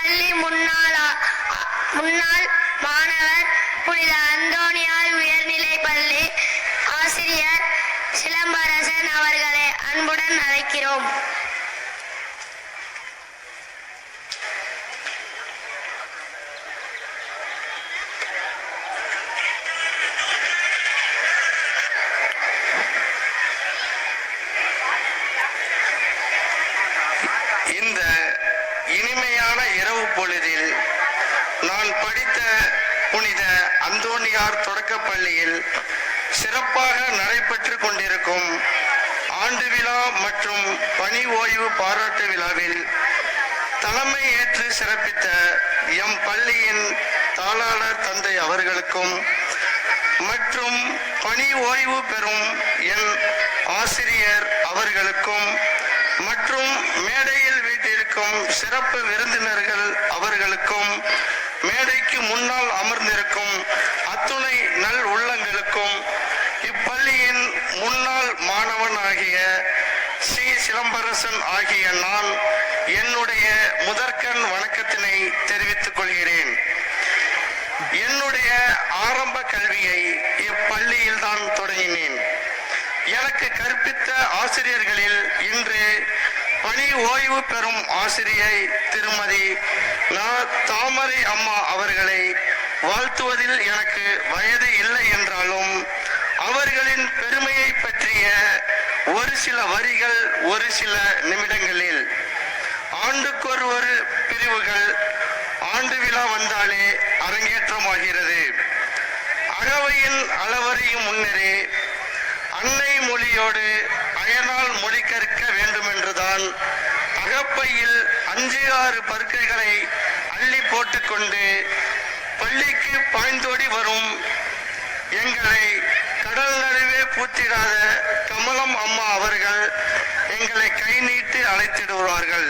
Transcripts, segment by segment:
இப்பள்ளி முன்னாள் மாணவர் புனித அந்தோணியார் உயர்நிலை பள்ளி ஆசிரியர் சிலம்பரசன் அவர்களை அன்புடன் அழைக்கிறோம். இந்த இனிமையான இரவு பொழுதில் நான் படித்த புனித அந்தோணியார் தொடக்கப் பள்ளியில் சிறப்பாக நடைபெற்று கொண்டிருக்கும் ஆண்டு விழா மற்றும் பணி ஓய்வு பாராட்டு விழாவில் தலைமை ஏற்று சிறப்பித்த எம் பள்ளியின் தாளாளர் தந்தை அவர்களுக்கும் மற்றும் பணி ஓய்வு பெறும் என் ஆசிரியர் அவர்களுக்கும் மற்றும் மேடையில் வீட்டிற்கும் சிறப்பு விருந்தினர்கள் அவர்களுக்கும் மேடைக்கு முன்னால் அமர்ந்திருக்கும் அத்துணை நல் உள்ளங்களுக்கும் இப்பள்ளியின் முன்னாள் மாணவன் ஆகிய ஸ்ரீ சிலம்பரசன் ஆகிய நான் என்னுடைய முதற்கண் வணக்கத்தினை தெரிவித்துக் கொள்கிறேன். என்னுடைய ஆரம்ப கல்வியை இப்பள்ளியில் தான் தொடங்கினேன். எனக்கு கற்பித்த ஆசிரியர்களில் இன்று பணி ஓய்வு பெறும் ஆசிரியை திருமதி தாமரை அம்மா அவர்களை வாழ்த்துவதில் எனக்கு வயது இல்லை என்றாலும் அவர்களின் பெருமையை பற்றிய ஒரு சில வரிகள் ஒரு சில நிமிடங்களில். ஆண்டுக்கொரு பிரிவுகள் ஆண்டு விழா வந்தாலே அரங்கேற்றமாகிறது. அகவையின் அளவறியும் முன்னரே அன்னை மொழியோடு அயனால் மொழி கற்க வேண்டுமென்றுதான் அகப்பையில் 5-6 பருக்கைகளை அள்ளி போட்டுக்கொண்டு பள்ளிக்கு பாய்ந்தோடி வரும் எங்களை கடல் நடுவே பூத்திடாத கமலம் அம்மா அவர்கள் எங்களை கை நீட்டி அழைத்திடுவார்கள்.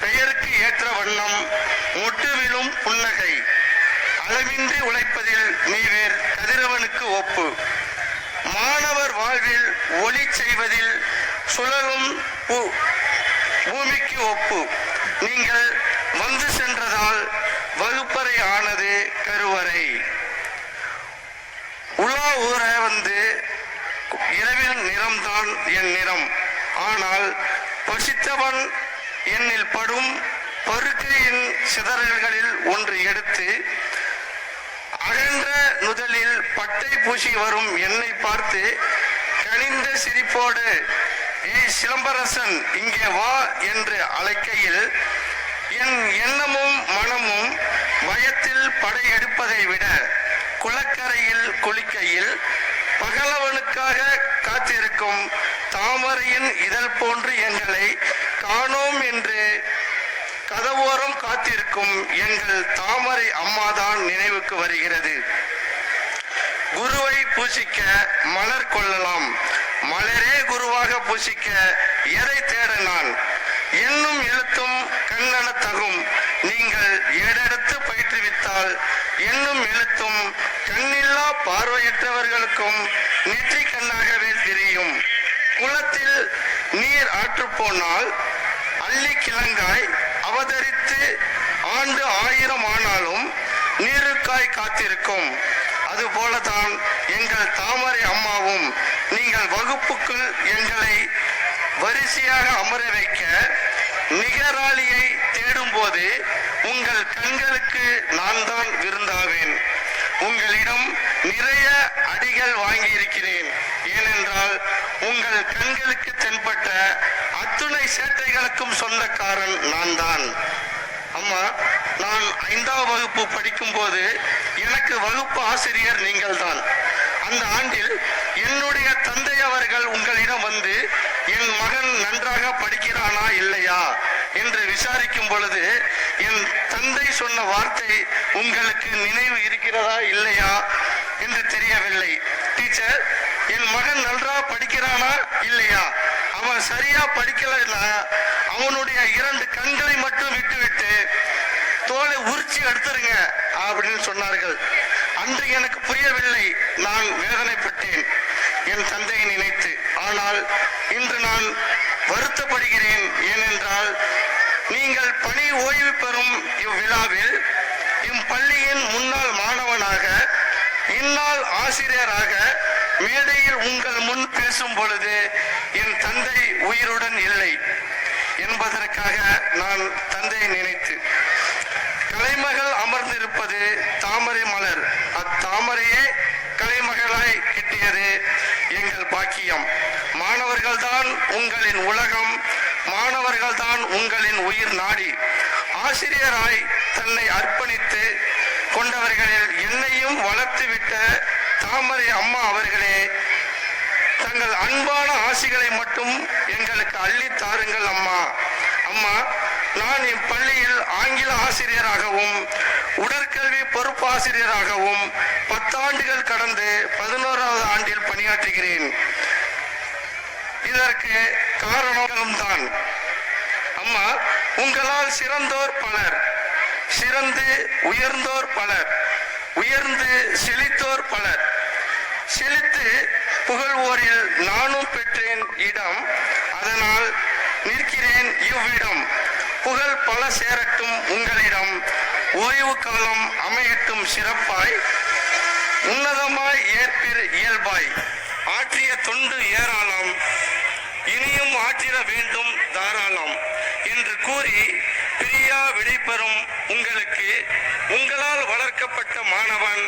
பெயருக்கு ஏற்ற வண்ணம் முட்டுவிலும் புன்னகை, அளவின்றி உழைப்பதில் நீவேர் கதிரவனுக்கு ஒப்பு, மாணவர் வாழ்வில் ஒளி செய்வதில் சுழலும் பூமிக்கு ஒப்பு, நீங்கள் வந்து சென்றதால் வகுப்பறை ஆனது கருவறை, உலா ஊற வந்து இரவில் நிறம்தான் என் நிறம், ஆனால் பசித்தவன் என்னில் படும் பருக்கையின் சிதறல்களில் ஒன்று எடுத்து அகன்ற நுதலில் பட்டை பூசி வரும் என்னை பார்த்து கனிந்த சிரிப்போடு சிலம்பரசன் இங்கே வா என்று அழைக்கையில் என் எண்ணமும் மனமும் பயத்தில் படையெடுப்பதை விட குளக்கரையில் குளிக்கையில் பகலவனுக்காக காத்திருக்கும் தாமரையின் இதழ் போன்று எங்களை காணோம் என்று கதவோரம் காத்திருக்கும் எங்கள் தாமரை அம்மாதான் நினைவுக்கு வருகிறது. குருவை பூசிக்க மலர் கொள்ளலாம், மலரே குருவாக பூசிக்க எதை தேட நான், என்னும் எழுத்தும் கண்ணென தகும், நீங்கள் ஏடெடுத்து பயிற்றுவித்தால் என்னும் எழுத்தும் கண்ணில்லா பார்வையற்றவர்களுக்கும் நெற்றி கண்ணாகவே தெரியும். குளத்தில் நீர் ஆற்று போனால் அள்ளி கிழங்காய் அவதரித்து ஆண்டு 1000 ஆனாலும் நீருக்காய் காத்திருக்கும். அதுபோலதான் எங்கள் தாமரை அம்மாவும் நீங்கள் வகுப்புக்குள் எங்களை வரிசையாக அமர வைக்க நிகராளியை தேடும் போது உங்கள் கண்களுக்கு நான் தான் விருந்தாவேன். உங்களிடம் நிறைய அடிகள் வாங்கி இருக்கிறேன். ஏனென்றால் உங்கள் கண்களுக்கு தென்பட்ட அத்துணை சேட்டைகளுக்கும் சொந்தக்காரன் நான் தான். அம்மா, நான் 5ஆம் வகுப்பு படிக்கும் போது எனக்கு வகுப்பு ஆசிரியர் நீங்கள் தான். அந்த ஆண்டில் என்னுடைய தந்தை அவர்கள் உங்களிடம் வந்து என் மகன் நன்றாக படிக்கிறானா இல்லையா என்று விசாரிக்கும் பொழுது என் தந்தை சொன்ன வார்த்தை உங்களுக்கு நினைவு இருக்கிறதா இல்லையா என்று தெரியவில்லை. டீச்சர், என் மகன் நன்றாக படிக்கிறானா இல்லையா, அவன் சரியா படிக்கலைன்னா அவனுடைய 2 கண்களை மட்டும் விட்டுவிட்டு தோலை உரிச்சி எடுத்துருங்க அப்படின்னு சொன்னார்கள். அன்று எனக்கு புரியவில்லை, நான் வேதனைப்பட்டேன் என் தந்தையை நினைத்து. ஆனால் இன்று நான் வருத்தப்படுகிறேன். ஏனென்றால் நீங்கள் பணி ஓய்வு பெறும் இவ்விழாவில் பள்ளியின் முன்னாள் மாணவனாக இந்நாள் ஆசிரியராக மேடையில் உங்கள் முன் பேசும் பொழுது என் தந்தை உயிருடன் இல்லை என்பதற்காக நான் தந்தையை நினைத்து கலைமகள் அமர்ந்திருப்பது தாமரை மலர், அத்தாமரையே கலைமகளாய் கிட்டியது எங்கள் பாக்கியம். மாணவர்கள்தான் உங்களின் உலகம், மாணவர்கள்தான் உங்களின் உயிர் நாடி. ஆசிரியராய் தன்னை அர்ப்பணித்து கொண்டவர்களில் என்னையும் வளர்த்துவிட்ட தாமரை அம்மா அவர்களே, தங்கள் அன்பான ஆசிகளை மட்டும் எங்களுக்கு அள்ளி தாருங்கள் அம்மா. அம்மா, நான் இப்பள்ளியில் ஆங்கில ஆசிரியராகவும் உடற்கல்வி பொறுப்பாசிரியராகவும் 10 ஆண்டுகள் கடந்து 11வது ஆண்டில் பணியாற்றுகிறேன். இதற்கு காரணம் தான் அம்மா, உங்களால் சிறந்தோர் பலர், சிறந்து உயர்ந்தோர் பலர், உயர்ந்து செழித்தோர் பலர், செழித்து புகழ்வோரில் நானும் பெற்றேன் இடம். அதனால் நிற்கிறேன் இவ்விடம். புகழ் பல சேரட்டும் உங்களிடம், ஓய்வு காலம் அமையட்டும் சிறப்பாய், உன்னதமாய் ஏற்பிர் இயல்பாய். ஆற்றிய தொண்டு ஏராளம், இனியும் ஆற்றிட வேண்டும் தாராளம் என்று கூறி பிரியா விடைபெறும் உங்களுக்கு உங்களால் வளர்க்கப்பட்ட மாணவன்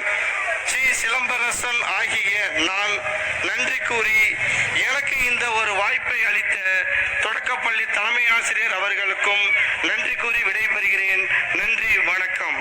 ஸ்ரீ சிலம்பரசன் ஆகிய நான் நன்றி கூறி, எனக்கு இந்த ஒரு வாய்ப்பை அளித்த தொடக்கப்பள்ளி தலைமை ஆசிரியர் அவர்களுக்கும் நன்றி கூறி விடைபெறுகிறேன். நன்றி, வணக்கம்.